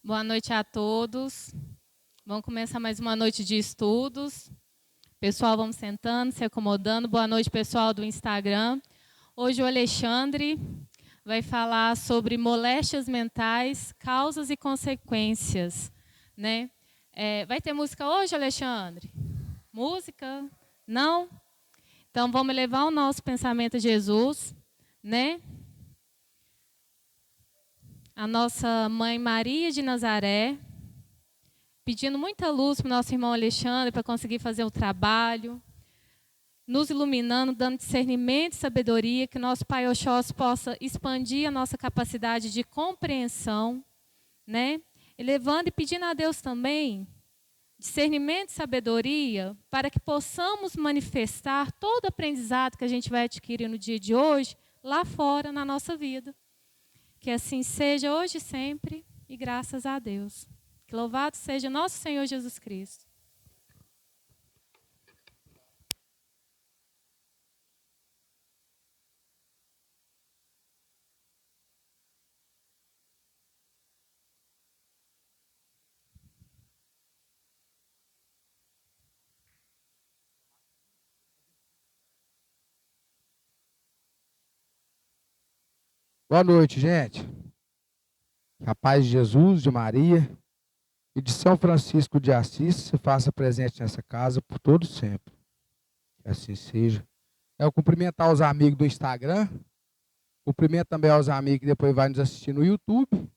Boa noite a todos. Vamos começar mais uma noite de estudos. Pessoal, vamos sentando, se acomodando. Boa noite, pessoal do Instagram. Hoje o Alexandre vai falar sobre moléstias mentais, causas e consequências, né? Vai ter música hoje, Alexandre? Música? Não? Então, vamos levar o nosso pensamento a Jesus, né? A nossa mãe Maria de Nazaré, pedindo muita luz para o nosso irmão Alexandre para conseguir fazer o trabalho, nos iluminando, dando discernimento e sabedoria, que o nosso Pai Oxóssi possa expandir a nossa capacidade de compreensão, né? Elevando e pedindo a Deus também discernimento e sabedoria para que possamos manifestar todo o aprendizado que a gente vai adquirir no dia de hoje, lá fora, na nossa vida. Que assim seja hoje e sempre, e graças a Deus. Que louvado seja nosso Senhor Jesus Cristo. Boa noite, gente. Que a paz de Jesus, de Maria e de São Francisco de Assis se faça presente nessa casa por todo sempre. Que assim seja. Eu cumprimentar os amigos do Instagram, cumprimento também aos amigos que depois vai nos assistir no YouTube.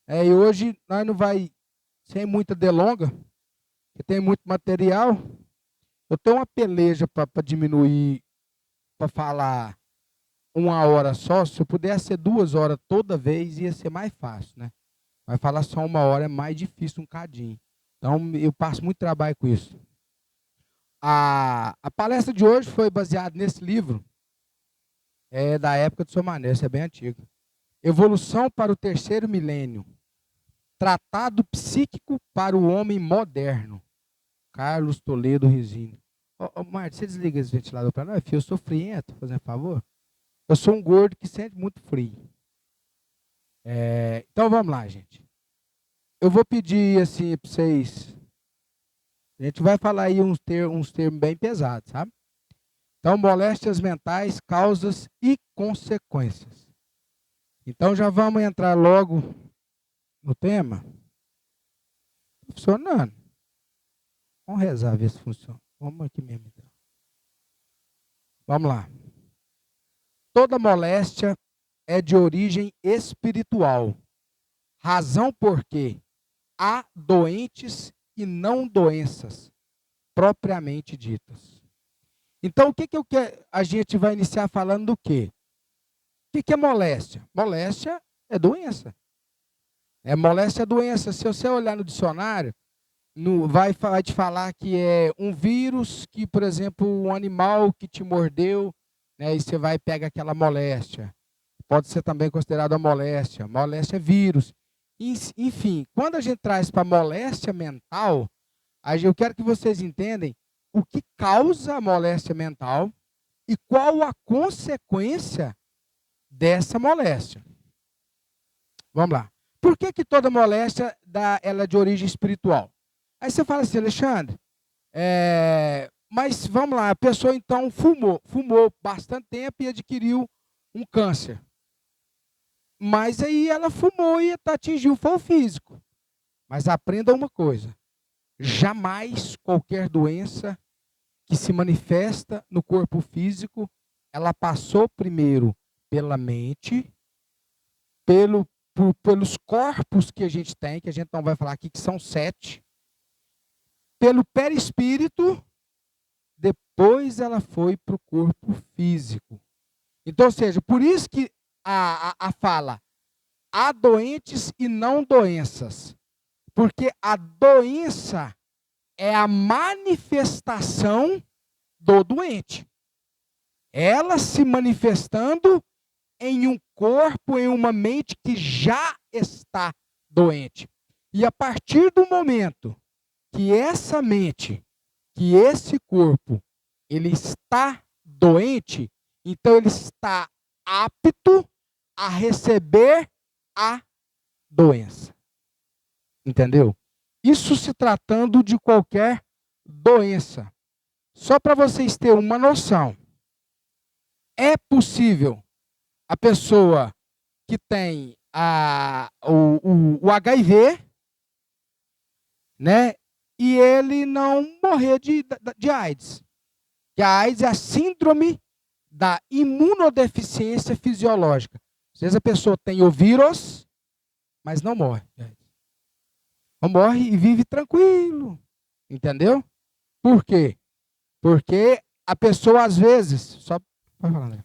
E hoje nós não vai sem muita delonga, porque tem muito material. Eu tenho uma peleja para diminuir, para falar 1 hora só. Se eu pudesse ser 2 horas toda vez, ia ser mais fácil, né? Mas falar só 1 hora é mais difícil um cadinho. Então, eu passo muito trabalho com isso. A palestra de hoje foi baseada nesse livro, da época do Sr. Mané, isso é bem antigo. Evolução para o Terceiro Milênio. Tratado Psíquico para o Homem Moderno. Carlos Toledo Resino. Marta, você desliga esse ventilador para nós? Filho, eu sou friento, fazendo favor. Eu sou um gordo que sente muito frio. Então, vamos lá, gente. Eu vou pedir assim para vocês. A gente vai falar aí uns termos bem pesados, sabe? Então, moléstias mentais, causas e consequências. Então, já vamos entrar logo no tema. Funcionando. Vamos rezar, ver se funciona. Vamos aqui mesmo, então. Vamos lá. Toda moléstia é de origem espiritual. Razão porque há doentes e não doenças propriamente ditas. Então, o que a gente vai iniciar falando do quê? O que é moléstia? Moléstia é doença. Moléstia é doença. Se você olhar no dicionário, vai te falar que é um vírus que, por exemplo, um animal que te mordeu, né, e você vai e pega aquela moléstia. Pode ser também considerada moléstia. Moléstia é vírus. Enfim, quando a gente traz para moléstia mental, eu quero que vocês entendam o que causa a moléstia mental e qual a consequência dessa moléstia. Vamos lá. Por que toda moléstia ela é de origem espiritual? Aí você fala assim, Alexandre, mas vamos lá, a pessoa então fumou bastante tempo e adquiriu um câncer. Mas aí ela fumou e atingiu o físico. Mas aprenda uma coisa, jamais qualquer doença que se manifesta no corpo físico, ela passou primeiro pela mente, pelos corpos que a gente tem, que a gente não vai falar aqui, que são 7, pelo perispírito, depois ela foi para o corpo físico. Então, ou seja, por isso que a fala, há doentes e não doenças. Porque a doença é a manifestação do doente. Ela se manifestando em um corpo, em uma mente que já está doente. E a partir do momento que essa mente, que esse corpo, ele está doente, então ele está apto a receber a doença. Entendeu? Isso se tratando de qualquer doença. Só para vocês terem uma noção. É possível a pessoa que tem o HIV, né? E ele não morrer de AIDS. Que a AIDS é a síndrome da imunodeficiência fisiológica. Às vezes a pessoa tem o vírus, mas não morre. Não morre e vive tranquilo. Entendeu? Por quê? Porque a pessoa, às vezes... Só pode falar, André.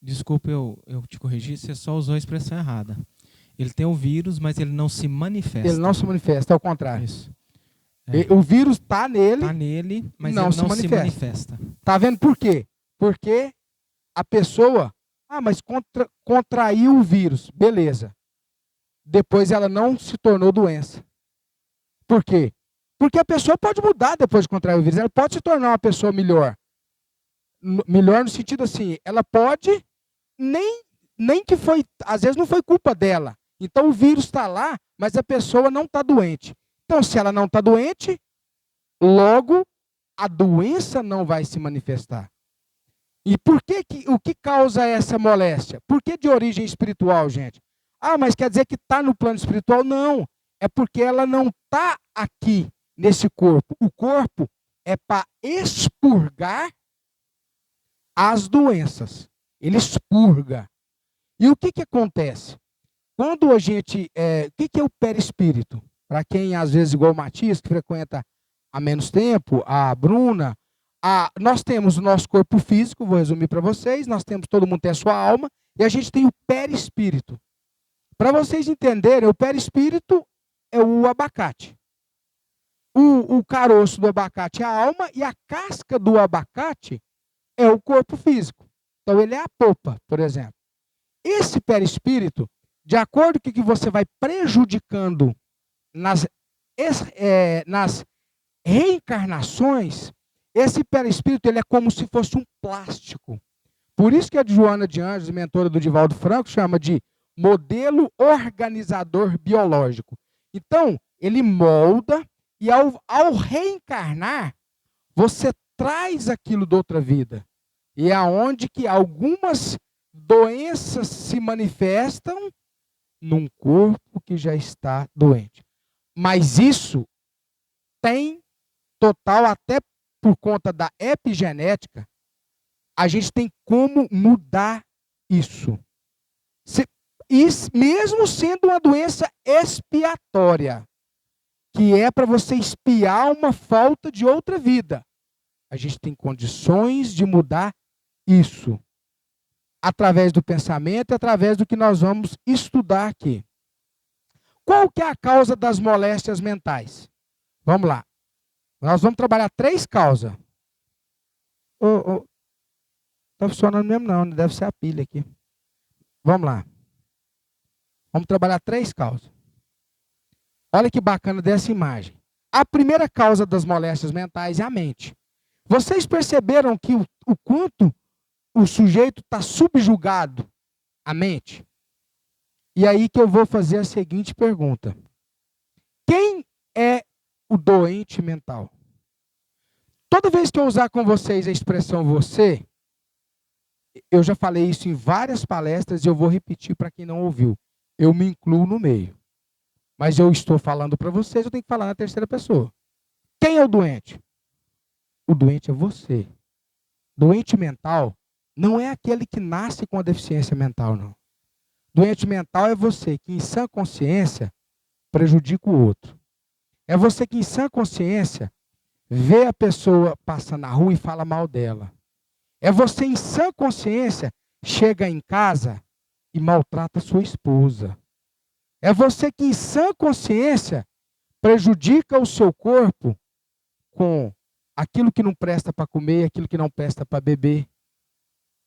Desculpa eu te corrigir, você só usou a expressão errada. Ele tem o vírus, mas ele não se manifesta. Ele não se manifesta, é o contrário. Isso. O vírus está nele, mas não ele não se se manifesta. Tá vendo por quê? Porque a pessoa, mas contraiu o vírus, beleza. Depois ela não se tornou doença. Por quê? Porque a pessoa pode mudar depois de contrair o vírus, ela pode se tornar uma pessoa melhor. Melhor no sentido assim, ela pode, nem que foi, às vezes não foi culpa dela. Então o vírus está lá, mas a pessoa não está doente. Então, se ela não está doente, logo a doença não vai se manifestar. E por o que causa essa moléstia? Por que de origem espiritual, gente? Mas quer dizer que está no plano espiritual? Não. É porque ela não está aqui, nesse corpo. O corpo é para expurgar as doenças. Ele expurga. E o que acontece? Quando a gente... o que é o perispírito? Para quem, às vezes, igual o Matias, que frequenta há menos tempo, a Bruna, nós temos o nosso corpo físico, vou resumir para vocês, todo mundo tem a sua alma, e a gente tem o perispírito. Para vocês entenderem, o perispírito é o abacate. O caroço do abacate é a alma, e a casca do abacate é o corpo físico. Então, ele é a polpa, por exemplo. Esse perispírito, de acordo com o que você vai prejudicando nas reencarnações, esse perispírito ele é como se fosse um plástico. Por isso que a Joana de Anjos, mentora do Divaldo Franco, chama de modelo organizador biológico. Então, ele molda e ao reencarnar, você traz aquilo de outra vida. E é aonde que algumas doenças se manifestam num corpo que já está doente. Mas isso tem total, até por conta da epigenética, a gente tem como mudar isso. Mesmo sendo uma doença expiatória, que é para você expiar uma falta de outra vida, a gente tem condições de mudar isso. Através do pensamento e através do que nós vamos estudar aqui. Qual que é a causa das moléstias mentais? Vamos lá. Nós vamos trabalhar 3 causas. Está funcionando mesmo não, deve ser a pilha aqui. Vamos lá. Vamos trabalhar 3 causas. Olha que bacana dessa imagem. A primeira causa das moléstias mentais é a mente. Vocês perceberam que o quanto o sujeito está subjugado à mente? E aí que eu vou fazer a seguinte pergunta. Quem é o doente mental? Toda vez que eu usar com vocês a expressão você, eu já falei isso em várias palestras e eu vou repetir para quem não ouviu. Eu me incluo no meio. Mas eu estou falando para vocês, eu tenho que falar na terceira pessoa. Quem é o doente? O doente é você. Doente mental não é aquele que nasce com a deficiência mental, não. Doente mental é você que, em sã consciência, prejudica o outro. É você que, em sã consciência, vê a pessoa passando na rua e fala mal dela. É você, em sã consciência, chega em casa e maltrata sua esposa. É você que, em sã consciência, prejudica o seu corpo com aquilo que não presta para comer, aquilo que não presta para beber.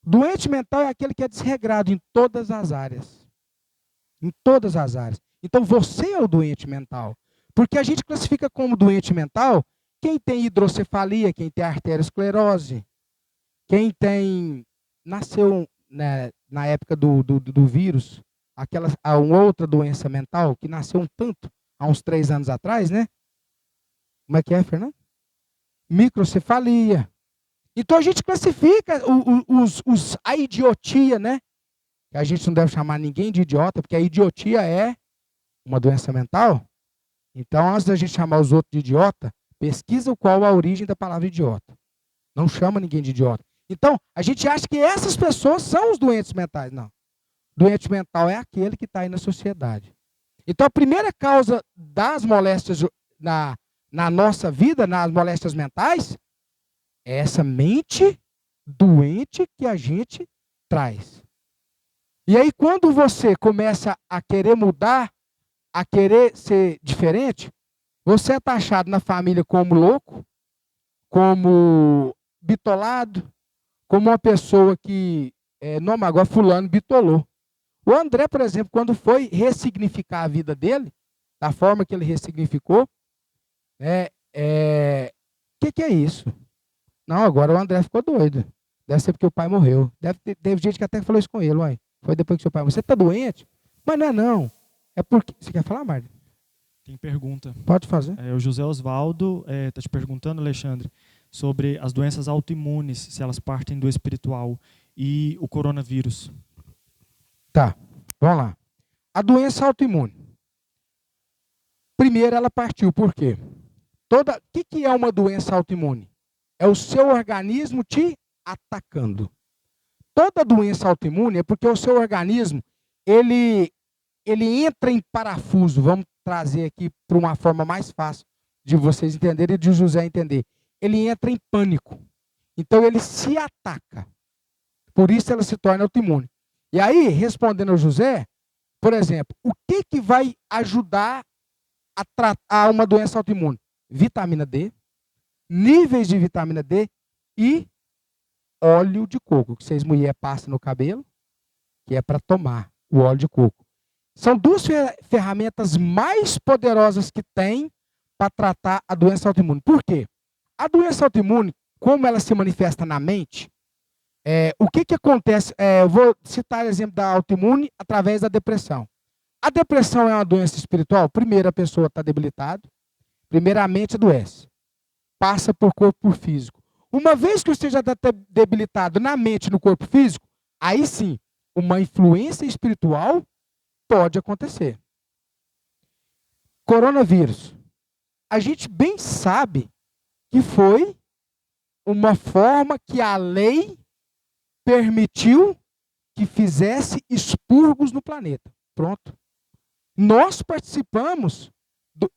Doente mental é aquele que é desregrado em todas as áreas. Em todas as áreas. Então você é o doente mental. Porque a gente classifica como doente mental quem tem hidrocefalia, quem tem arteriosclerose, quem nasceu, né, na época do vírus, uma outra doença mental que nasceu um tanto, há uns 3 anos atrás, né? Como é que é, Fernando? Microcefalia. Então a gente classifica a idiotia, né? Que a gente não deve chamar ninguém de idiota, porque a idiotia é uma doença mental. Então, antes da gente chamar os outros de idiota, pesquisa qual a origem da palavra idiota. Não chama ninguém de idiota. Então, a gente acha que essas pessoas são os doentes mentais. Não. Doente mental é aquele que está aí na sociedade. Então, a primeira causa das moléstias na nossa vida, nas moléstias mentais, é essa mente doente que a gente traz. E aí, quando você começa a querer mudar, a querer ser diferente, você é taxado na família como louco, como bitolado, como uma pessoa que, não, agora fulano bitolou. O André, por exemplo, quando foi ressignificar a vida dele, da forma que ele ressignificou, que é isso? Não, agora o André ficou doido. Deve ser porque o pai morreu. Teve gente que até falou isso com ele, uai. Foi depois que seu pai morreu. Você está doente? Mas não é não. É porque... Você quer falar, Mário? Tem pergunta. Pode fazer. O José Osvaldo está te perguntando, Alexandre, sobre as doenças autoimunes, se elas partem do espiritual, e o coronavírus. Tá, vamos lá. A doença autoimune. Primeiro, ela partiu. Por quê? O que é uma doença autoimune? É o seu organismo te atacando. Toda doença autoimune é porque o seu organismo, ele entra em parafuso. Vamos trazer aqui para uma forma mais fácil de vocês entenderem e de José entender. Ele entra em pânico. Então, ele se ataca. Por isso, ela se torna autoimune. E aí, respondendo ao José, por exemplo, o que vai ajudar a tratar uma doença autoimune? Vitamina D, níveis de vitamina D e óleo de coco, que vocês mulheres passam no cabelo, que é para tomar o óleo de coco. São duas ferramentas mais poderosas que tem para tratar a doença autoimune. Por quê? A doença autoimune, como ela se manifesta na mente, o que acontece? Eu vou citar o exemplo da autoimune através da depressão. A depressão é uma doença espiritual? Primeiro, a pessoa está debilitada. Primeiramente, adoece. Passa por corpo físico. Uma vez que você já está debilitado na mente e no corpo físico, aí sim, uma influência espiritual pode acontecer. Coronavírus. A gente bem sabe que foi uma forma que a lei permitiu que fizesse expurgos no planeta. Pronto. Nós participamos,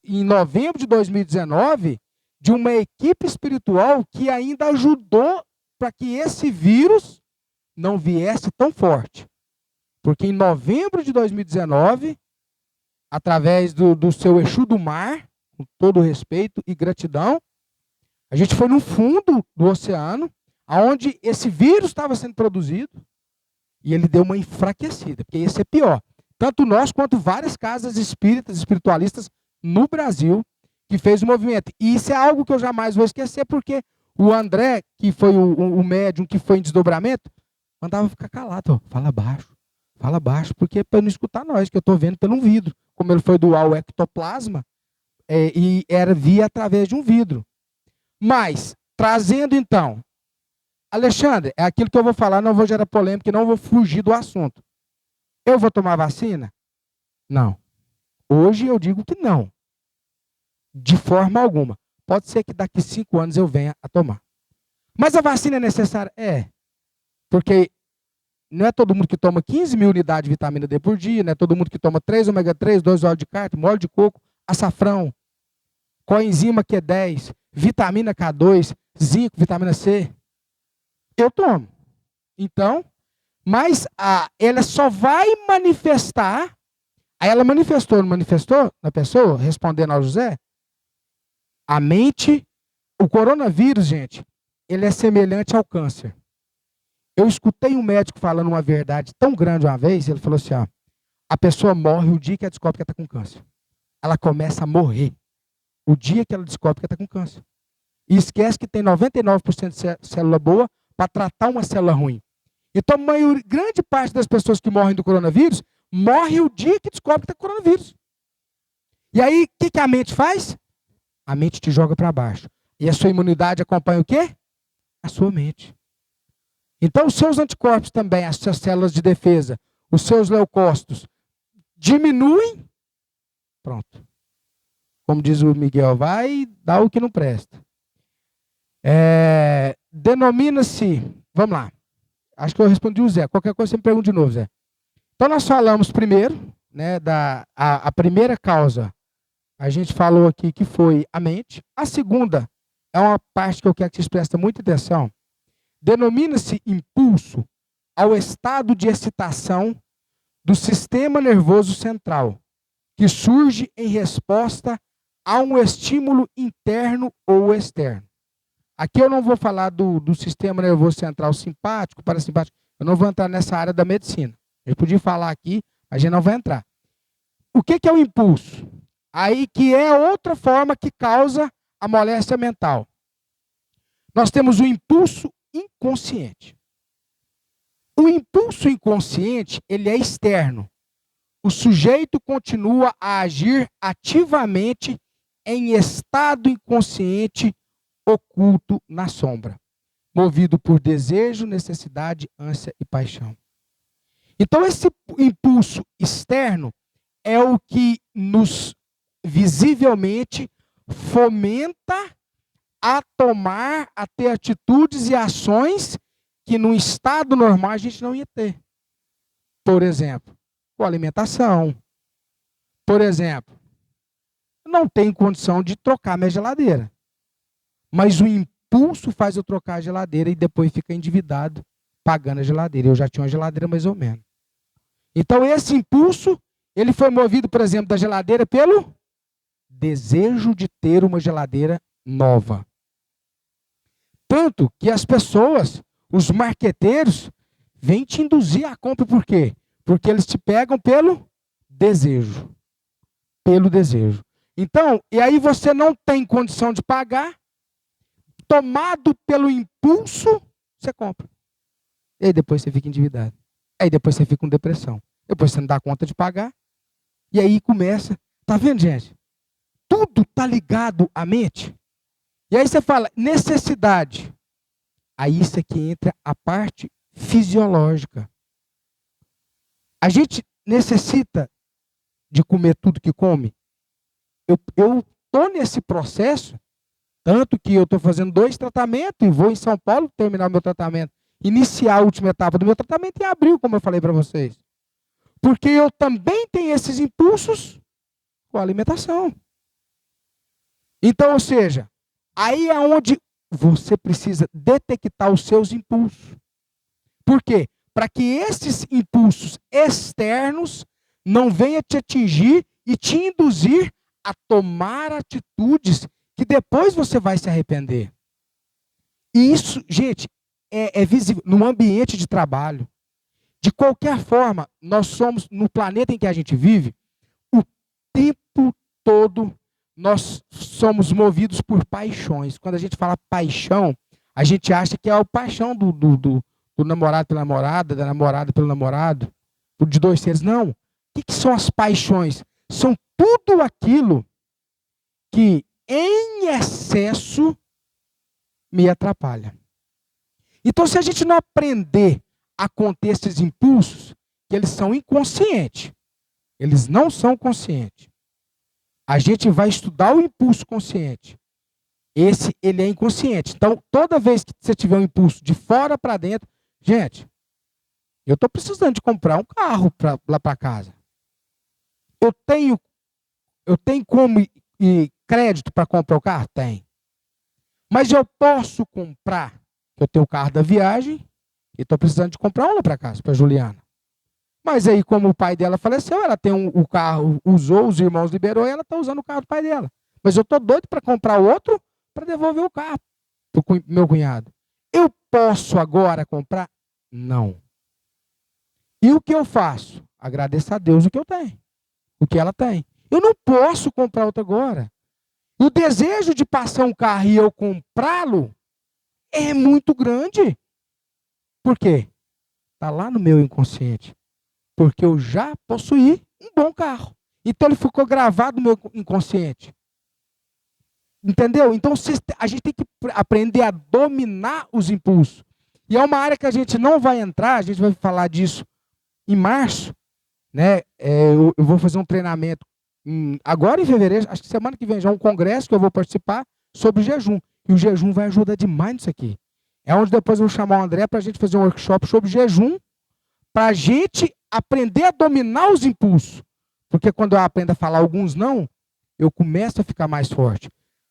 em novembro de 2019, de uma equipe espiritual que ainda ajudou para que esse vírus não viesse tão forte. Porque em novembro de 2019, através do seu Exu do Mar, com todo respeito e gratidão, a gente foi no fundo do oceano, onde esse vírus estava sendo produzido, e ele deu uma enfraquecida, porque esse é pior. Tanto nós quanto várias casas espíritas, espiritualistas no Brasil, que fez o movimento. E isso é algo que eu jamais vou esquecer, porque o André, que foi o médium que foi em desdobramento, mandava ficar calado. Fala baixo, porque é para não escutar nós, que eu estou vendo pelo um vidro. Como ele foi doar o ectoplasma, e via através de um vidro. Mas, trazendo então, Alexandre, é aquilo que eu vou falar, não vou gerar polêmica, não vou fugir do assunto. Eu vou tomar vacina? Não. Hoje eu digo que não. De forma alguma. Pode ser que daqui 5 anos eu venha a tomar. Mas a vacina é necessária? É. Porque não é todo mundo que toma 15 mil unidades de vitamina D por dia, não é todo mundo que toma 3 ômega 3, 2 óleo de cártamo, óleo de coco, açafrão, coenzima Q10, vitamina K2, zinco, vitamina C. Eu tomo. Então, mas ela só vai manifestar. Aí ela manifestou, não manifestou na pessoa, respondendo ao José? A mente, o coronavírus, gente, ele é semelhante ao câncer. Eu escutei um médico falando uma verdade tão grande uma vez, ele falou assim, a pessoa morre o dia que ela descobre que ela está com câncer. Ela começa a morrer o dia que ela descobre que ela está com câncer. E esquece que tem 99% de célula boa para tratar uma célula ruim. Então, grande parte das pessoas que morrem do coronavírus, morre o dia que descobre que está com coronavírus. E aí, o que a mente faz? A mente te joga para baixo. E a sua imunidade acompanha o quê? A sua mente. Então, os seus anticorpos também, as suas células de defesa, os seus leucócitos, diminuem. Pronto. Como diz o Miguel, vai dar o que não presta. Denomina-se, vamos lá. Acho que eu respondi o Zé. Qualquer coisa você me pergunta de novo, Zé. Então, nós falamos primeiro, né, a primeira causa, a gente falou aqui que foi a mente. A segunda é uma parte que eu quero que vocês prestem muita atenção. Denomina-se impulso ao estado de excitação do sistema nervoso central, que surge em resposta a um estímulo interno ou externo. Aqui eu não vou falar do sistema nervoso central simpático, parasimpático, eu não vou entrar nessa área da medicina. Eu podia falar aqui, a gente não vai entrar. O que é o impulso? Aí que é outra forma que causa a moléstia mental. Nós temos o impulso inconsciente. O impulso inconsciente, ele é externo. O sujeito continua a agir ativamente em estado inconsciente oculto na sombra, movido por desejo, necessidade, ânsia e paixão. Então, esse impulso externo é o que nos visivelmente fomenta a tomar, a ter atitudes e ações que no estado normal a gente não ia ter. Por exemplo, com alimentação. Por exemplo, não tenho condição de trocar minha geladeira. Mas o impulso faz eu trocar a geladeira e depois fica endividado pagando a geladeira. Eu já tinha uma geladeira mais ou menos. Então esse impulso, ele foi movido, por exemplo, da geladeira pelo desejo de ter uma geladeira nova. Tanto que as pessoas, os marqueteiros, vêm te induzir à compra por quê? Porque eles te pegam pelo desejo. Pelo desejo. Então, e aí você não tem condição de pagar, tomado pelo impulso, você compra. E aí depois você fica endividado. Aí depois você fica com depressão. Depois você não dá conta de pagar. E aí começa. Tá vendo, gente? Tudo está ligado à mente. E aí você fala, necessidade. Aí isso aqui entra a parte fisiológica. A gente necessita de comer tudo que come. Eu estou nesse processo, tanto que eu estou fazendo 2 tratamentos e vou em São Paulo terminar o meu tratamento, iniciar a última etapa do meu tratamento em abril, como eu falei para vocês. Porque eu também tenho esses impulsos com a alimentação. Então, ou seja, aí é onde você precisa detectar os seus impulsos. Por quê? Para que esses impulsos externos não venham te atingir e te induzir a tomar atitudes que depois você vai se arrepender. E isso, gente, é visível no ambiente de trabalho. De qualquer forma, nós somos, no planeta em que a gente vive, o tempo todo nós somos movidos por paixões. Quando a gente fala paixão, a gente acha que é a paixão do namorado pela namorada, da namorada pelo namorado, de 2 seres. Não. O que são as paixões? São tudo aquilo que em excesso me atrapalha. Então, se a gente não aprender a conter esses impulsos, que eles são inconscientes, eles não são conscientes. A gente vai estudar o impulso consciente. Esse, ele é inconsciente. Então, toda vez que você tiver um impulso de fora para dentro, gente, eu estou precisando de comprar um carro lá para casa. Eu tenho como ir crédito para comprar o carro? Tem. Mas eu posso comprar, eu tenho o carro da viagem e estou precisando de comprar um lá para casa, para Juliana. Mas aí, como o pai dela faleceu, ela tem o carro, usou, os irmãos liberou e ela está usando o carro do pai dela. Mas eu estou doido para comprar outro para devolver o carro para o meu cunhado. Eu posso agora comprar? Não. E o que eu faço? Agradeço a Deus o que eu tenho, o que ela tem. Eu não posso comprar outro agora. O desejo de passar um carro e eu comprá-lo é muito grande. Por quê? Está lá no meu inconsciente. Porque eu já possuí um bom carro. Então ele ficou gravado no meu inconsciente. Entendeu? Então a gente tem que aprender a dominar os impulsos. E é uma área que a gente não vai entrar, a gente vai falar disso em março, né? Eu vou fazer um treinamento agora em fevereiro, acho que semana que vem já um congresso que eu vou participar sobre jejum. E o jejum vai ajudar demais nisso aqui. É onde depois eu vou chamar o André para a gente fazer um workshop sobre jejum, para a gente aprender a dominar os impulsos. Porque quando eu aprendo a falar alguns não, eu começo a ficar mais forte.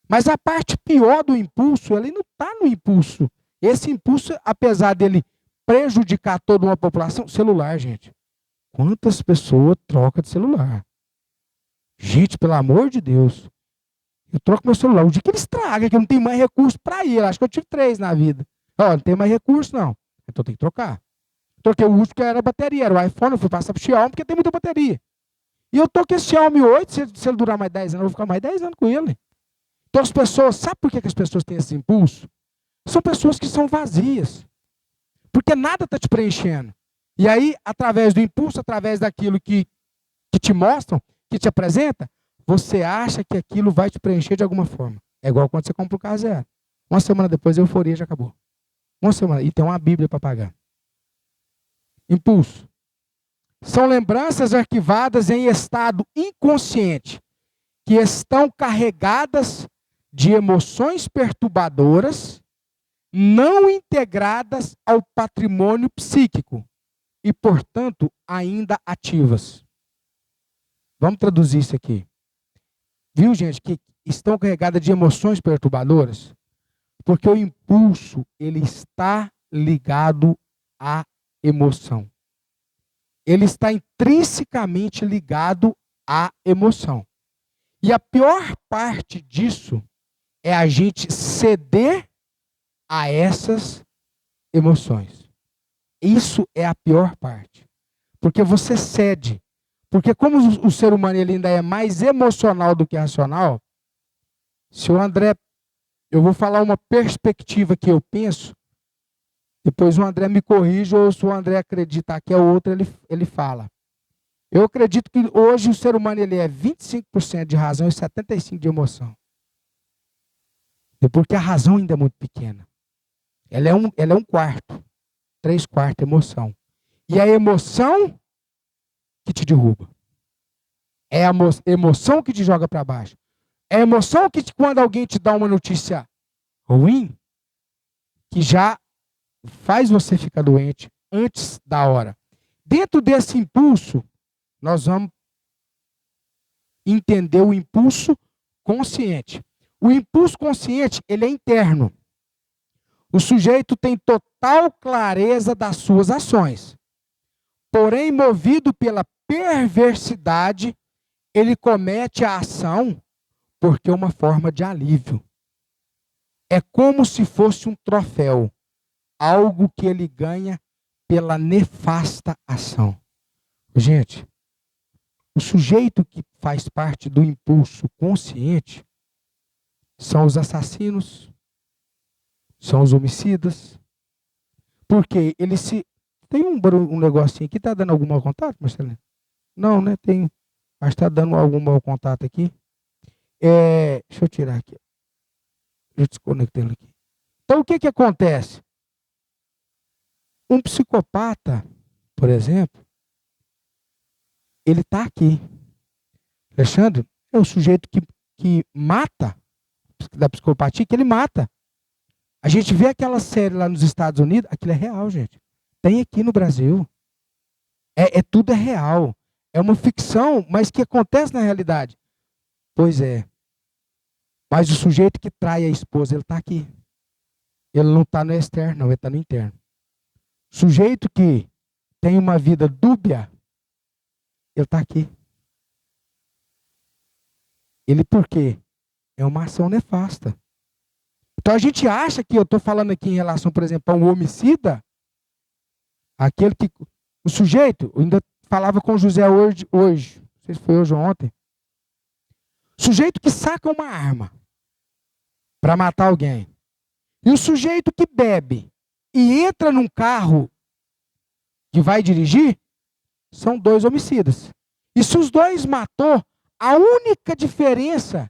Mas a parte pior do impulso, ele não está no impulso. Esse impulso, apesar dele prejudicar toda uma população, celular, gente. Quantas pessoas trocam de celular? Gente, pelo amor de Deus. Eu troco meu celular. O dia que ele estraga, que eu não tenho mais recurso para ir. Acho que eu tive 3 na vida. Não tem mais recurso, não. Então tem que trocar. Troquei o último que era a bateria, era o iPhone, eu fui passar para o Xiaomi, porque tem muita bateria. E eu tô com esse Xiaomi 8, se ele durar mais 10 anos, eu vou ficar mais 10 anos com ele. Então as pessoas, sabe por que as pessoas têm esse impulso? São pessoas que são vazias. Porque nada está te preenchendo. E aí, através do impulso, através daquilo que te mostram, que te apresenta, você acha que aquilo vai te preencher de alguma forma. É igual quando você compra o carro zero. Uma semana depois, a euforia já acabou. Uma semana. E tem uma Bíblia para pagar. Impulso. São lembranças arquivadas em estado inconsciente, que estão carregadas de emoções perturbadoras, não integradas ao patrimônio psíquico e, portanto, ainda ativas. Vamos traduzir isso aqui. Viu, gente, que estão carregadas de emoções perturbadoras? Porque o impulso, ele está ligado à emoção. Ele está intrinsecamente ligado à emoção. E a pior parte disso é a gente ceder a essas emoções. Isso é a pior parte. Porque você cede. Porque como o ser humano ele ainda é mais emocional do que racional, se o André, eu vou falar uma perspectiva que eu penso, depois o André me corrige, ou se o André acreditar que é outra, ele fala. Eu acredito que hoje o ser humano ele é 25% de razão e 75% de emoção. É porque a razão ainda é muito pequena. Ela é um quarto, 3/4 emoção. E a emoção que te derruba. É a emoção que te joga para baixo. É a emoção que quando alguém te dá uma notícia ruim, que já faz você ficar doente antes da hora. Dentro desse impulso, nós vamos entender o impulso consciente. O impulso consciente, ele é interno. O sujeito tem total clareza das suas ações. Porém, movido pela perversidade, ele comete a ação porque é uma forma de alívio. É como se fosse um troféu. Algo que ele ganha pela nefasta ação. Gente, o sujeito que faz parte do impulso consciente são os assassinos, são os homicidas. Porque ele se... Tem um negocinho aqui, tá dando algum mau contato, Marcelino? Não, né? Tem. Acho que tá dando algum mau contato aqui. Deixa eu tirar aqui. Deixa eu desconectar ele aqui. Então, o que que acontece? Um psicopata, por exemplo, ele está aqui. Alexandre é o sujeito que mata, da psicopatia, que ele mata. A gente vê aquela série lá nos Estados Unidos, aquilo é real, gente. Tem aqui no Brasil. Tudo é real. É uma ficção, mas que acontece na realidade. Pois é. Mas o sujeito que trai a esposa, ele está aqui. Ele não está no externo, não, ele está no interno. O sujeito que tem uma vida dúbia, ele está aqui. Ele por quê? É uma ação nefasta. Então a gente acha que eu estou falando aqui em relação, por exemplo, a um homicida, aquele que... O sujeito, eu ainda falava com o José hoje, não sei se foi hoje ou ontem. O sujeito que saca uma arma para matar alguém. E o sujeito que bebe e entra num carro que vai dirigir, são 2 homicidas. E se os dois matou, a única diferença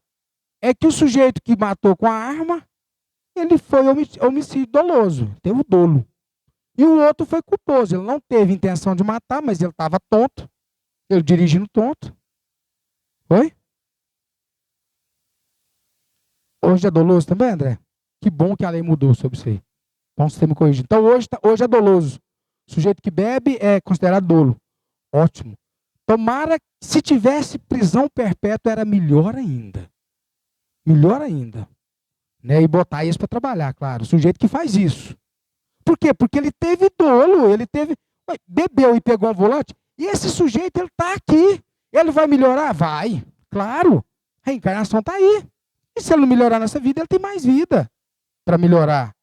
é que o sujeito que matou com a arma, ele foi homicídio doloso, teve o dolo. E o outro foi culposo, ele não teve intenção de matar, mas ele estava tonto, ele dirigindo tonto. Foi? Hoje é doloso também, André? Que bom que a lei mudou sobre isso aí. Bom você me corrigir. Então hoje é doloso. O sujeito que bebe é considerado dolo. Ótimo. Tomara que se tivesse prisão perpétua era melhor ainda. Melhor ainda. Né? E botar isso para trabalhar, claro. O sujeito que faz isso. Por quê? Porque ele teve dolo, bebeu e pegou um volante. E esse sujeito, ele está aqui. Ele vai melhorar? Vai. Claro. A reencarnação está aí. E se ele não melhorar nessa vida, ele tem mais vida para melhorar.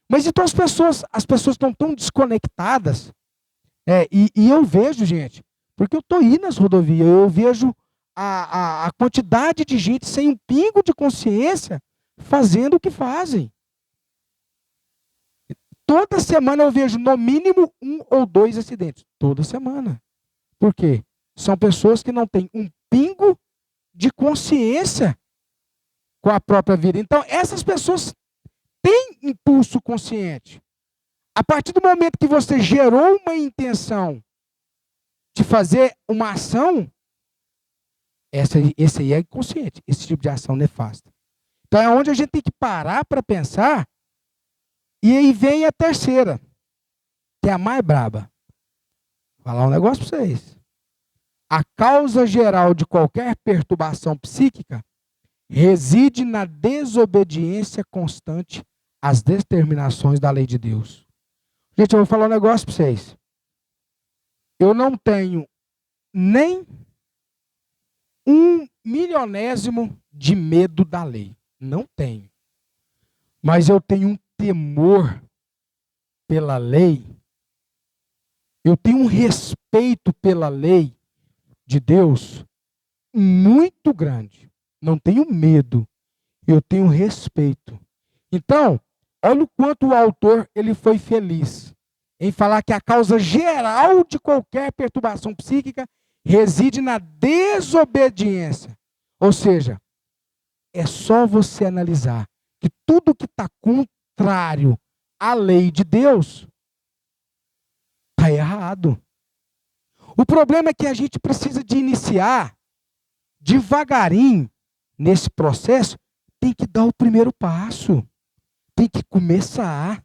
Mas então as pessoas estão tão desconectadas. E eu vejo, gente, porque eu estou aí nas rodovias, eu vejo a quantidade de gente sem um pingo de consciência fazendo o que fazem. Toda semana eu vejo no mínimo 1 ou 2 acidentes. Toda semana. Por quê? São pessoas que não têm um pingo de consciência com a própria vida. Então, essas pessoas têm impulso consciente. A partir do momento que você gerou uma intenção de fazer uma ação, esse aí é inconsciente, esse tipo de ação nefasta. Então, é onde a gente tem que parar para pensar. E aí vem a terceira, que é a mais braba. Vou falar um negócio para vocês. A causa geral de qualquer perturbação psíquica reside na desobediência constante às determinações da lei de Deus. Gente, eu vou falar um negócio para vocês. Eu não tenho nem 1/1000º de medo da lei. Não tenho. Mas eu tenho um temor pela lei. Eu tenho um respeito pela lei de Deus muito grande. Não tenho medo. Eu tenho respeito. Então, olha o quanto o autor ele foi feliz em falar que a causa geral de qualquer perturbação psíquica reside na desobediência. Ou seja, é só você analisar que tudo que está contrário à lei de Deus está errado. O problema é que a gente precisa de iniciar devagarinho nesse processo, tem que dar o primeiro passo. Tem que começar.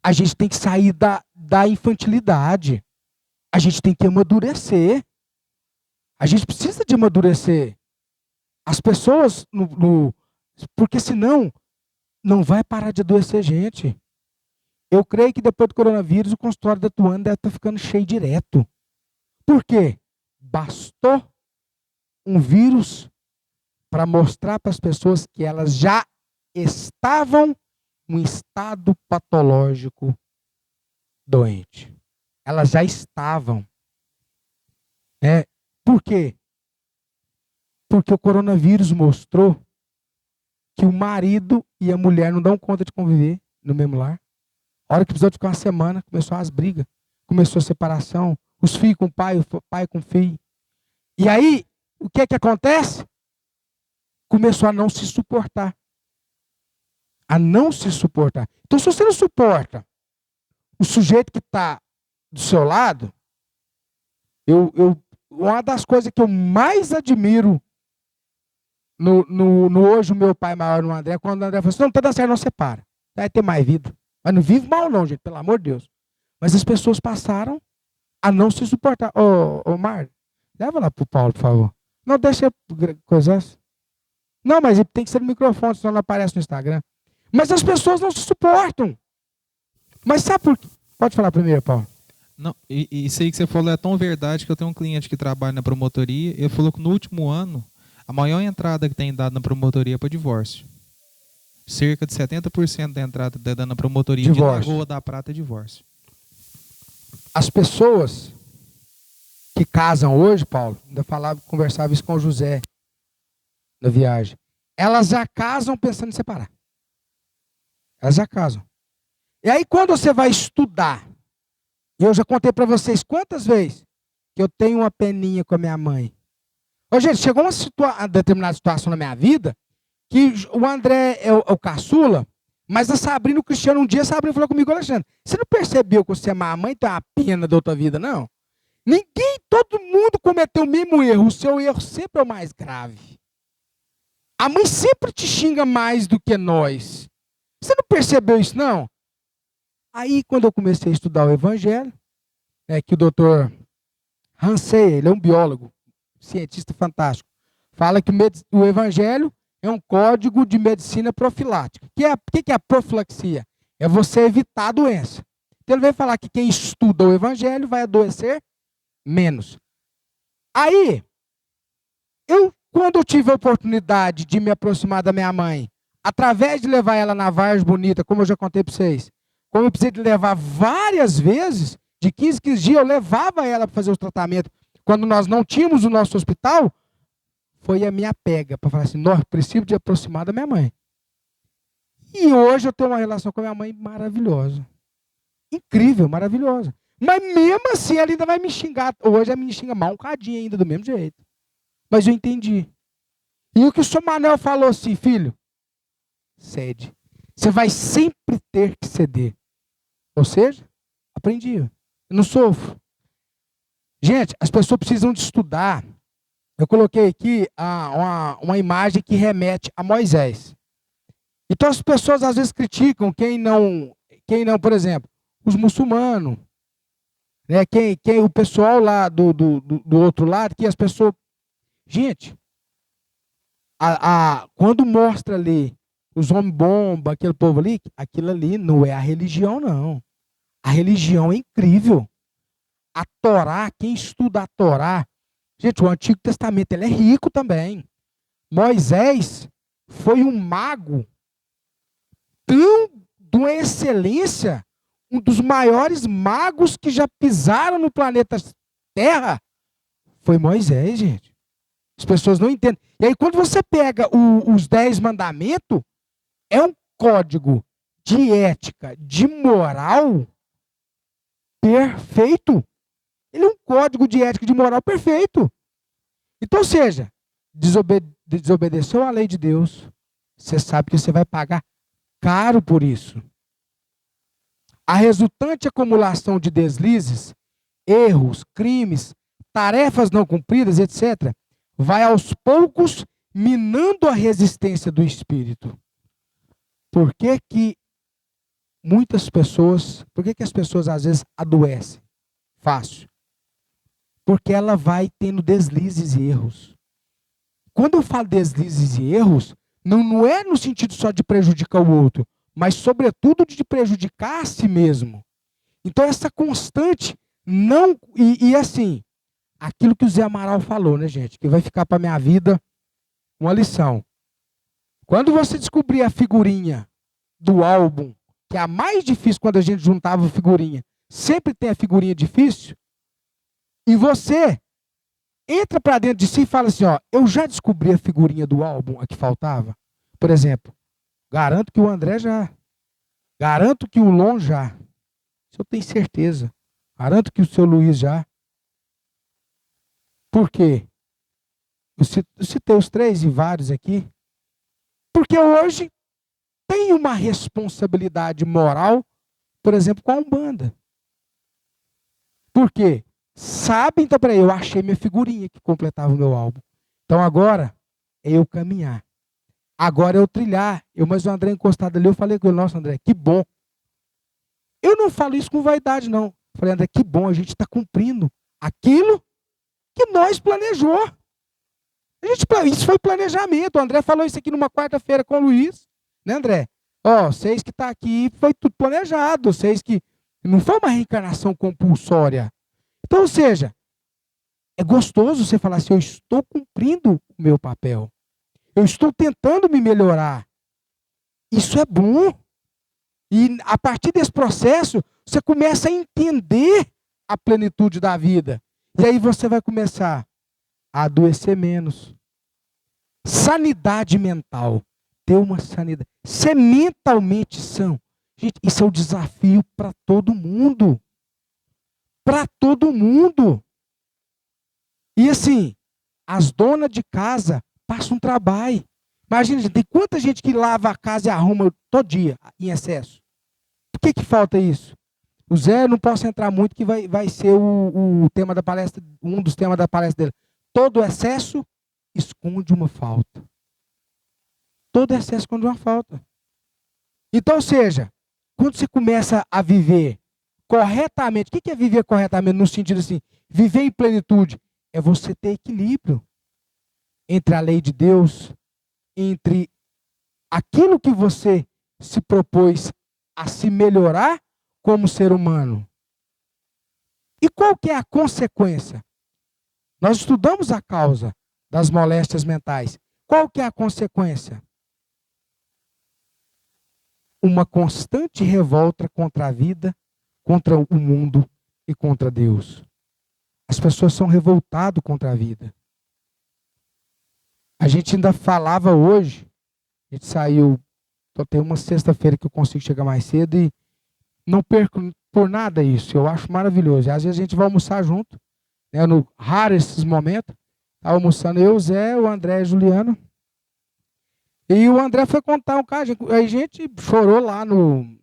A gente tem que sair da infantilidade. A gente tem que amadurecer. A gente precisa de amadurecer. As pessoas, porque senão, não vai parar de adoecer gente. Eu creio que depois do coronavírus, o consultório da Tuana deve estar ficando cheio direto. Por quê? Bastou um vírus para mostrar para as pessoas que elas já estavam em um estado patológico doente. Elas já estavam. Por quê? Porque o coronavírus mostrou que o marido e a mulher não dão conta de conviver no mesmo lar. A hora que precisou ficar uma semana, começou as brigas, começou a separação, os filhos com o pai com o filho. E aí, o que é que acontece? Começou a não se suportar. A não se suportar. Então, se você não suporta o sujeito que está do seu lado, uma das coisas que eu mais admiro no hoje o meu pai maior no André, quando o André falou assim, não está dando certo, não separa. Vai ter mais vida. Mas não vive mal não, gente, pelo amor de Deus. Mas as pessoas passaram a não se suportar. Ô Mário, leva lá pro Paulo, por favor. Não, deixa coisas. Não, mas tem que ser no microfone, senão não aparece no Instagram. Mas as pessoas não se suportam. Mas sabe por quê? Pode falar primeiro, Paulo. Não, isso aí que você falou é tão verdade que eu tenho um cliente que trabalha na promotoria. Ele falou que no último ano, a maior entrada que tem dado na promotoria é para divórcio. Cerca de 70% da entrada dada na promotoria de Lagoa da Prata é divórcio. As pessoas que casam hoje, Paulo, ainda conversava isso com o José na viagem. Elas já casam pensando em separar. Elas já casam. E aí quando você vai estudar, e eu já contei para vocês quantas vezes que eu tenho uma peninha com a minha mãe. Ô, gente, chegou uma determinada situação na minha vida que o André é o caçula, mas a Sabrina e o Cristiano, um dia a Sabrina falou comigo: Alexandre, você não percebeu que você é mamãe e tem uma pena da outra vida, não? Ninguém, todo mundo cometeu o mesmo erro. O seu erro sempre é o mais grave. A mãe sempre te xinga mais do que nós. Você não percebeu isso, não? Aí, quando eu comecei a estudar o Evangelho, que o doutor Hansey, ele é um biólogo, cientista fantástico, fala que o Evangelho é um código de medicina profilática. O que é a profilaxia? É você evitar a doença. Então, ele vai falar que quem estuda o Evangelho vai adoecer menos. Aí, quando eu tive a oportunidade de me aproximar da minha mãe, através de levar ela na Vargem Bonita, como eu já contei para vocês, como eu precisei de levar várias vezes, de 15 dias, eu levava ela para fazer os tratamentos. Quando nós não tínhamos o nosso hospital, foi a minha pega para falar assim: nós preciso de aproximar da minha mãe. E hoje eu tenho uma relação com a minha mãe maravilhosa. Incrível, maravilhosa. Mas mesmo assim, ela ainda vai me xingar. Hoje ela me xinga mal um cadinho ainda, do mesmo jeito. Mas eu entendi. E o que o senhor Manuel falou assim: filho, cede. Você vai sempre ter que ceder. Ou seja, aprendi. Eu não sofro. Gente, as pessoas precisam de estudar. Eu coloquei aqui uma imagem que remete a Moisés. Então as pessoas às vezes criticam quem não, por exemplo, os muçulmanos, né? O pessoal lá do outro lado, que as pessoas. Gente, quando mostra ali os homens bomba, aquele povo ali, aquilo ali não é a religião, não. A religião é incrível. A Torá, quem estuda a Torá, gente, o Antigo Testamento, ele é rico também. Moisés foi um mago tão de uma excelência, um dos maiores magos que já pisaram no planeta Terra, foi Moisés, gente. As pessoas não entendem. E aí, quando você pega os 10 mandamentos, é um código de ética, de moral perfeito. Ele é um código de ética e de moral perfeito. Então, ou seja, desobedeceu à lei de Deus, você sabe que você vai pagar caro por isso. A resultante acumulação de deslizes, erros, crimes, tarefas não cumpridas, etc., vai aos poucos minando a resistência do espírito. Por que as pessoas às vezes adoecem? Fácil. Porque ela vai tendo deslizes e erros. Quando eu falo deslizes e erros, não é no sentido só de prejudicar o outro, mas sobretudo de prejudicar a si mesmo. Então essa constante não... E assim, aquilo que o Zé Amaral falou, né, gente? Que vai ficar para a minha vida uma lição. Quando você descobrir a figurinha do álbum, que é a mais difícil quando a gente juntava figurinha, sempre tem a figurinha difícil, e você entra para dentro de si e fala assim: ó, eu já descobri a figurinha do álbum, a que faltava. Por exemplo, garanto que o André já. Garanto que o Lon já. Isso eu tenho certeza. Garanto que o seu Luiz já. Por quê? Eu citei os 3 e vários aqui. Porque hoje tem uma responsabilidade moral, por exemplo, com a Umbanda. Por quê? Sabe, então, peraí, eu achei minha figurinha que completava o meu álbum. Então agora é eu caminhar. Agora é eu trilhar. Mas o André encostado ali, eu falei com ele: nossa, André, que bom. Eu não falo isso com vaidade, não. Eu falei: André, que bom, a gente está cumprindo aquilo que nós planejou. Isso foi planejamento. O André falou isso aqui numa quarta-feira com o Luiz. Né, André? Ó, vocês que estão aqui, foi tudo planejado. Vocês que... Não foi uma reencarnação compulsória. Então, ou seja, é gostoso você falar assim: eu estou cumprindo o meu papel. Eu estou tentando me melhorar. Isso é bom. E a partir desse processo, você começa a entender a plenitude da vida. E aí você vai começar a adoecer menos. Sanidade mental. Ter uma sanidade. Ser mentalmente são. Gente, isso é um desafio para todo mundo. Para todo mundo. E assim, as donas de casa passam um trabalho. Imagina, gente, tem quanta gente que lava a casa e arruma todo dia em excesso. Por que falta isso? O Zé, não posso entrar muito, que vai ser o tema da palestra, um dos temas da palestra dele. Todo excesso esconde uma falta. Todo excesso esconde uma falta. Então, ou seja, quando você começa a viver corretamente, o que é viver corretamente no sentido assim? Viver em plenitude é você ter equilíbrio entre a lei de Deus, entre aquilo que você se propôs a se melhorar como ser humano. E qual que é a consequência? Nós estudamos a causa das moléstias mentais. Qual que é a consequência? Uma constante revolta contra a vida, contra o mundo e contra Deus. As pessoas são revoltadas contra a vida. A gente ainda falava hoje, a gente saiu, tem uma sexta-feira que eu consigo chegar mais cedo e não perco por nada isso, eu acho maravilhoso. E às vezes a gente vai almoçar junto, né, raro esses momentos, tá almoçando eu, o Zé, o André e a Juliana. E o André foi contar um caso, a gente chorou lá no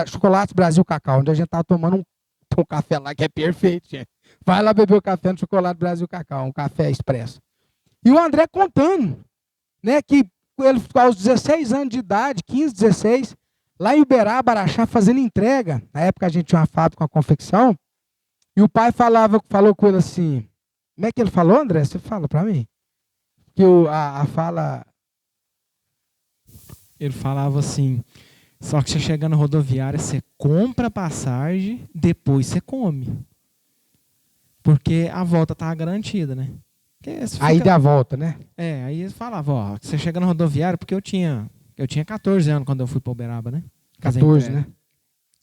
Chocolate Brasil Cacau, onde a gente estava tomando um café lá que é perfeito, gente. Vai lá beber o café no Chocolate Brasil Cacau, um café expresso. E o André contando, né, que ele aos 16 anos de idade, 15, 16, lá em Uberaba, Araxá, fazendo entrega. Na época a gente tinha uma fábrica com a confecção. E o pai falou com ele assim, como é que ele falou, André? Você fala para mim. Que a fala... Ele falava assim, só que você chega na rodoviária, você compra a passagem, depois você come. Porque a volta estava garantida, né? Aí dá a volta, né? Aí eles falavam, ó, você chega na rodoviária, porque eu tinha 14 anos quando eu fui para Uberaba, né? 14, né?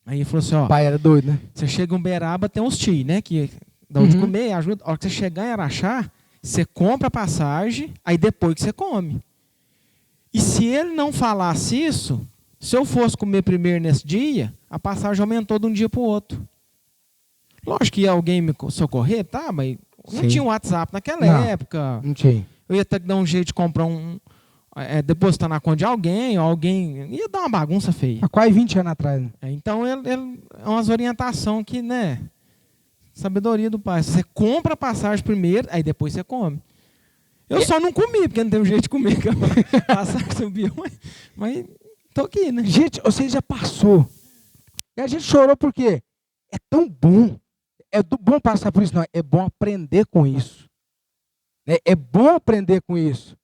Aí ele falou assim, ó... O pai era doido, né? Você chega em Uberaba, tem uns tios, né? Que dá onde comer, ajuda. A hora que você chegar em Araxá, você compra a passagem, aí depois que você come. E se ele não falasse isso, se eu fosse comer primeiro nesse dia, a passagem aumentou de um dia para o outro. Lógico que ia alguém me socorrer, tá? Mas não tinha um WhatsApp naquela época. Não tinha. Eu ia ter que dar um jeito de comprar depositar na conta de alguém, ou alguém... Ia dar uma bagunça feia. Há quase 20 anos atrás. Né? Então, é umas orientações que, né? Sabedoria do pai. Você compra a passagem primeiro, aí depois você come. Eu só não comi, porque não teve jeito de comer. A passagem subiu, mas tô aqui, né? Gente, você já passou. E a gente chorou porque é tão bom. É bom passar por isso, não. É bom aprender com isso. É bom aprender com isso.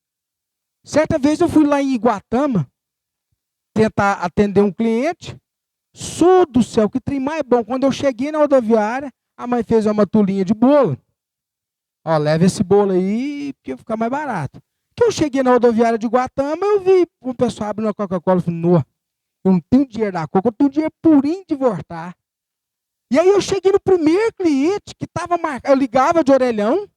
Certa vez eu fui lá em Iguatama tentar atender um cliente. Sou do céu, que trem mais bom. Quando eu cheguei na rodoviária, a mãe fez uma tulinha de bolo. Ó, leva esse bolo aí, porque fica mais barato. Que eu cheguei na rodoviária de Iguatama, eu vi o pessoal abrindo a Coca-Cola. Eu falei, eu não tenho dinheiro da Coca, eu tenho dinheiro purinho de voltar. E aí eu cheguei no primeiro cliente que estava marcado. Eu ligava de orelhão,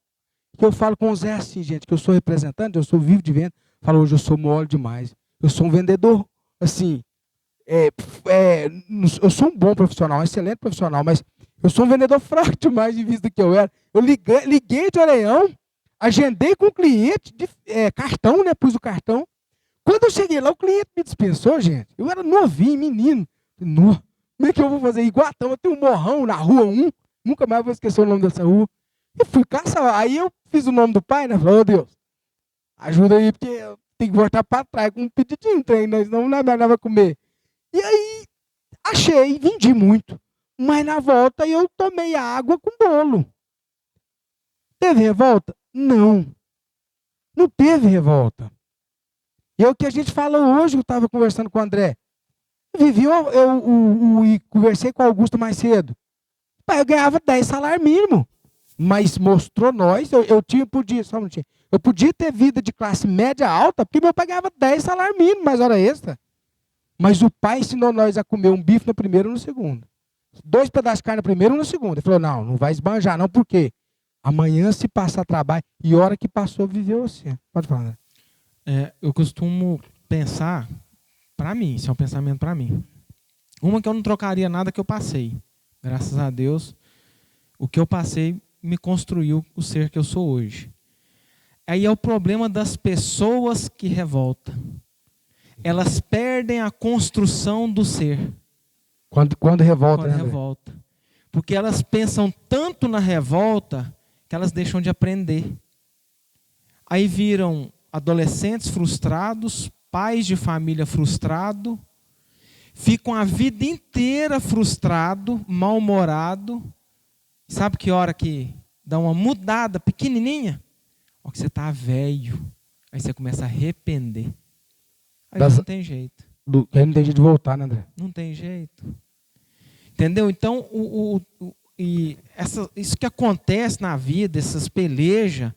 que eu falo com o Zé assim, gente, que eu sou representante, eu sou vivo de venda. Falo, hoje eu sou mole demais. Eu sou um vendedor, assim, eu sou um bom profissional, um excelente profissional, mas eu sou um vendedor fraco demais de vista do que eu era. Eu liguei de orelhão, agendei com o cliente, cartão, né? Pus o cartão. Quando eu cheguei lá, o cliente me dispensou, gente. Eu era novinho, menino. Como é que eu vou fazer? Iguatama, tem um morrão na rua 1. Nunca mais vou esquecer o nome dessa rua. E fui caçar. Aí eu fiz o nome do pai, né? Falei, Deus, ajuda aí, porque eu tenho que voltar para trás com um pedidinho, né? Senão não vai comer. E aí, achei, vendi muito. Mas na volta eu tomei água com bolo. Teve revolta? Não. Não teve revolta. E é o que a gente fala hoje, eu estava conversando com o André. Eu conversei com o Augusto mais cedo. Eu ganhava 10 salários mínimo. Mas mostrou nós, eu podia ter vida de classe média alta, porque meu pai ganhava 10 salários mínimo, mais hora extra. Mas o pai ensinou nós a comer um bife no primeiro e no segundo. 2 pedaços de carne no primeiro e no segundo. Ele falou, não vai esbanjar não, por quê? Amanhã se passar trabalho, e hora que passou, viveu você. Pode falar. Eu costumo pensar, para mim, isso é um pensamento para mim. Uma que eu não trocaria nada que eu passei. Graças a Deus, o que eu passei me construiu o ser que eu sou hoje. Aí é o problema das pessoas que revoltam. Elas perdem a construção do ser. Quando revolta, Quando né, André? revolta. Porque elas pensam tanto na revolta que elas deixam de aprender. Aí viram adolescentes frustrados, pais de família frustrados, ficam a vida inteira frustrado, mal-humorado. Sabe que hora que dá uma mudada pequenininha? Ó, que você está velho. Aí você começa a arrepender. Aí não tem jeito. Aí não tem jeito de voltar, né, André? Não tem jeito. Entendeu? Então, isso que acontece na vida, essas pelejas,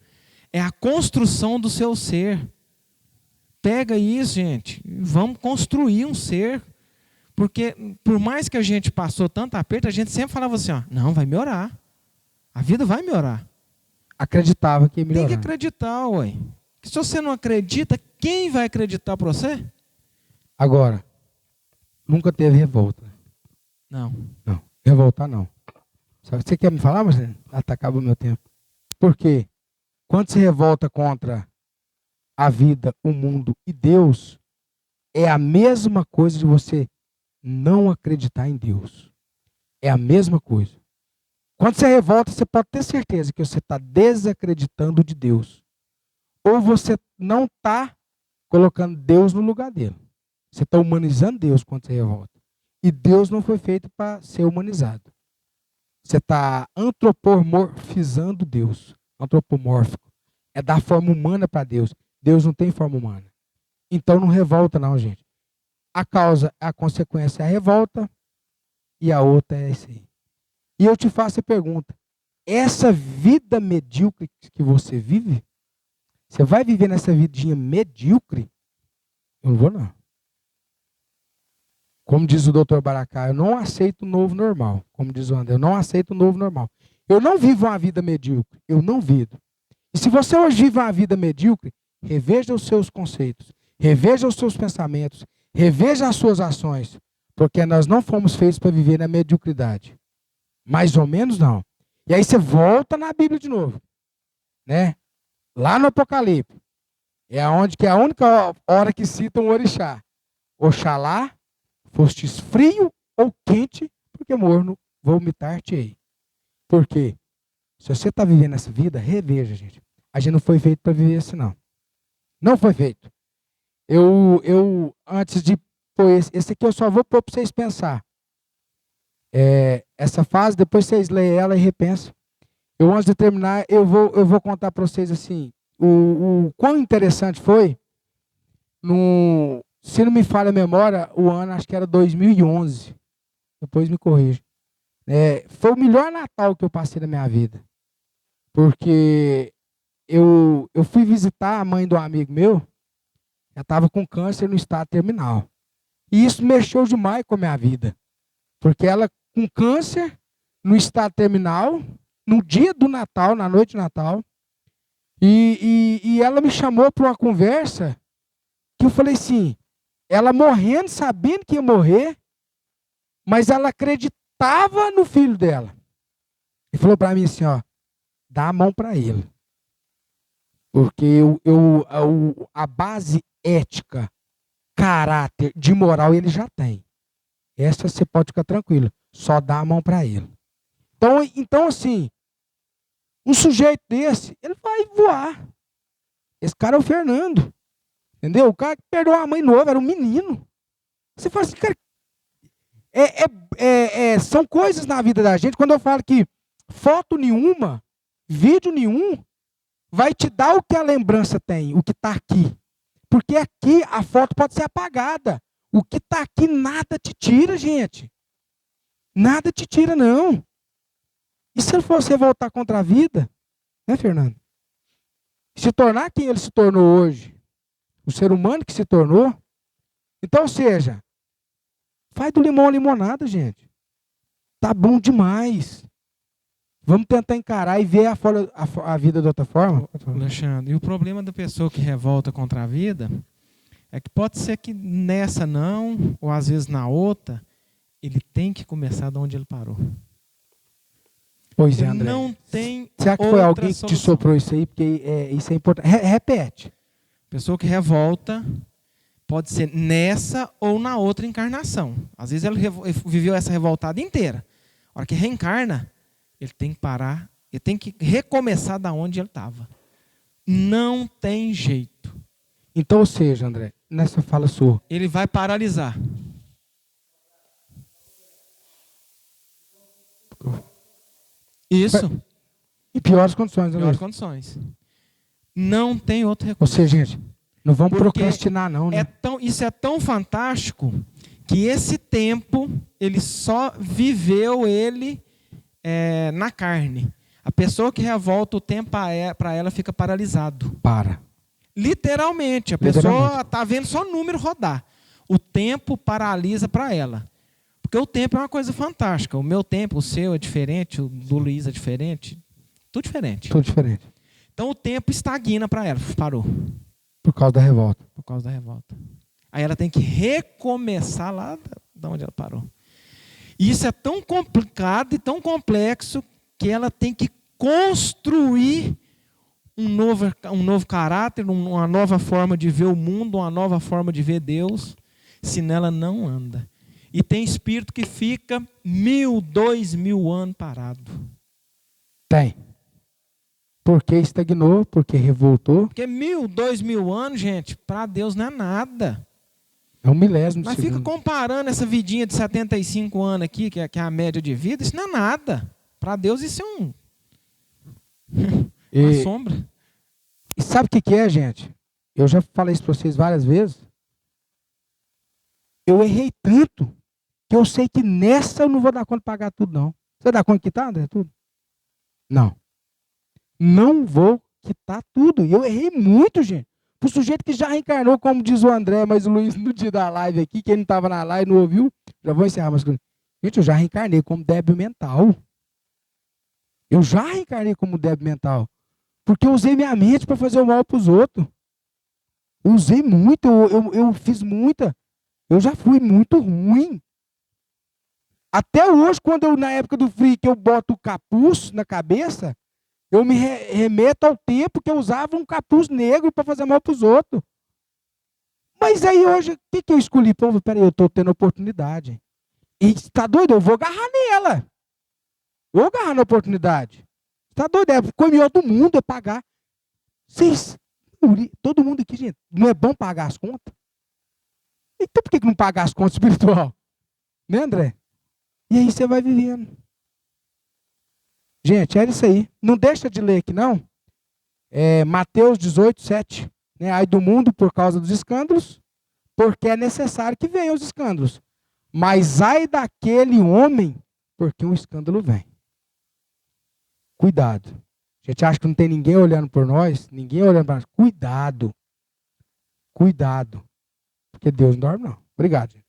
é a construção do seu ser. Pega isso, gente, e vamos construir um ser. Porque, por mais que a gente passou tanto aperto, a gente sempre falava assim, ó, não, vai melhorar. A vida vai melhorar. Acreditava que ia melhorar. Tem que acreditar, ué. Que se você não acredita, quem vai acreditar para você? Agora, nunca teve revolta. Não. Não, revoltar não. Você quer me falar, Marcelo? Acaba o meu tempo. Por quê? Quando se revolta contra a vida, o mundo e Deus, é a mesma coisa de você não acreditar em Deus. É a mesma coisa. Quando você revolta, você pode ter certeza que você está desacreditando de Deus. Ou você não está colocando Deus no lugar dele. Você está humanizando Deus quando você revolta. E Deus não foi feito para ser humanizado. Você está antropomorfizando Deus. Antropomórfico. É dar forma humana para Deus. Deus não tem forma humana. Então não revolta não, gente. A causa, a consequência é a revolta e a outra é isso aí. E eu te faço a pergunta. Essa vida medíocre que você vive, você vai viver nessa vidinha medíocre? Eu não vou não. Como diz o Dr. Baracá, eu não aceito o novo normal. Como diz o André, eu não aceito o novo normal. Eu não vivo uma vida medíocre. Eu não vivo. E se você hoje vive uma vida medíocre, reveja os seus conceitos, reveja os seus pensamentos, reveja as suas ações, porque nós não fomos feitos para viver na mediocridade. Mais ou menos não. E aí você volta na Bíblia de novo, né? Lá no Apocalipse, é onde que é a única hora que citam o orixá. Oxalá fostes frio ou quente, porque morno vomitar-te-ei. Por quê? Se você está vivendo essa vida, reveja, gente. A gente não foi feito para viver assim, não. Não foi feito. Eu antes de pôr esse aqui, eu só vou pôr para vocês pensar. Essa fase, depois vocês leem ela e repensam. Eu, antes de terminar, eu vou contar para vocês assim, o quão interessante foi, se não me falha a memória, o ano acho que era 2011. Depois me corrija. Foi o melhor Natal que eu passei na minha vida. Porque eu fui visitar a mãe de um amigo meu, ela estava com câncer no estado terminal. E isso mexeu demais com a minha vida. Porque ela com câncer, no estado terminal, no dia do Natal, na noite de Natal, e ela me chamou para uma conversa que eu falei assim, ela morrendo, sabendo que ia morrer, mas ela acreditava no filho dela. E falou para mim assim, ó, dá a mão para ele. Porque a base ética, caráter, de moral ele já tem. Essa você pode ficar tranquilo. Só dá a mão para ele. Então, assim, um sujeito desse, ele vai voar. Esse cara é o Fernando. Entendeu? O cara que perdeu a mãe nova, era um menino. Você fala assim, cara, são coisas na vida da gente. Quando eu falo que foto nenhuma, vídeo nenhum, vai te dar o que a lembrança tem, o que está aqui. Porque aqui a foto pode ser apagada. O que está aqui nada te tira, gente. Nada te tira, não. E se ele fosse voltar contra a vida, né, Fernando? Se tornar quem ele se tornou hoje, o ser humano que se tornou. Então, ou seja, faz do limão a limonada, gente. Tá bom demais. Vamos tentar encarar e ver a vida de outra forma. Alexandre, e o problema da pessoa que revolta contra a vida é que pode ser que nessa não, ou às vezes na outra, ele tem que começar de onde ele parou. Pois é, André. Não tem Será que foi outra alguém que te solução. soprou isso aí? Porque isso é importante. Repete. Pessoa que revolta pode ser nessa ou na outra encarnação. Às vezes ele viveu essa revoltada inteira. A hora que reencarna, ele tem que parar, ele tem que recomeçar da onde ele estava. Não tem jeito. Então, ou seja, André, nessa fala sua, Ele vai paralisar. Isso. em piores condições, né, Piores Luiz? condições. Não tem outro Ou recurso. seja, gente, não vamos Porque procrastinar, não, né? Isso é tão fantástico que esse tempo ele só viveu ele na carne. A pessoa que revolta o tempo para ela fica paralisado. Para. Literalmente, a pessoa está vendo só número rodar. O tempo paralisa para ela. Porque o tempo é uma coisa fantástica. O meu tempo, o seu é diferente, o do Luiz é diferente. Tudo diferente. Tudo diferente. Então o tempo estagna para ela. Parou. Por causa da revolta. Por causa da revolta. Aí ela tem que recomeçar lá de onde ela parou. E isso é tão complicado e tão complexo que ela tem que construir um novo caráter, uma nova forma de ver o mundo, uma nova forma de ver Deus, senão ela não anda. E tem espírito que fica 1000, 2000 anos parado. Tem. Porque estagnou, porque revoltou. Porque 1000, 2000 anos, gente, para Deus não é nada. É um milésimo de Mas fica segundo. comparando essa vidinha de 75 anos aqui, que é a média de vida, isso não é nada. Para Deus isso é uma sombra. E sabe o que é, gente? Eu já falei isso para vocês várias vezes. Eu errei tanto que eu sei que nessa eu não vou dar conta de pagar tudo, não. Você dá conta de quitar, André, tudo? Não. Não vou quitar tudo. E eu errei muito, gente. Para o sujeito que já reencarnou, como diz o André, mas o Luiz no dia da live aqui, quem não estava na live não ouviu, já vou encerrar mais coisas. Gente, eu já reencarnei como débil mental. Eu já reencarnei como débil mental. Porque eu usei minha mente para fazer o mal para os outros. Eu usei muito, eu fiz muita. Eu já fui muito ruim. Até hoje, quando eu, na época do frio, que eu boto o capuz na cabeça, eu me remeto ao tempo que eu usava um capuz negro para fazer mal para os outros. Mas aí hoje, o que eu escolhi? Pô, peraí, eu estou tendo oportunidade. E está doido? Eu vou agarrar nela. Eu vou agarrar na oportunidade. Está doido? É a coisa melhor do mundo é pagar. Todo mundo aqui, gente, não é bom pagar as contas? Então por que não pagar as contas espiritual? Né, André? E aí você vai vivendo. Gente, era isso aí. Não deixa de ler aqui, não. Mateus 18, 7. Né? Ai do mundo por causa dos escândalos, porque é necessário que venham os escândalos. Mas ai daquele homem, porque um escândalo vem. Cuidado. A gente acha que não tem ninguém olhando por nós, ninguém olhando para nós. Cuidado. Cuidado. Porque Deus não dorme, não. Obrigado, gente.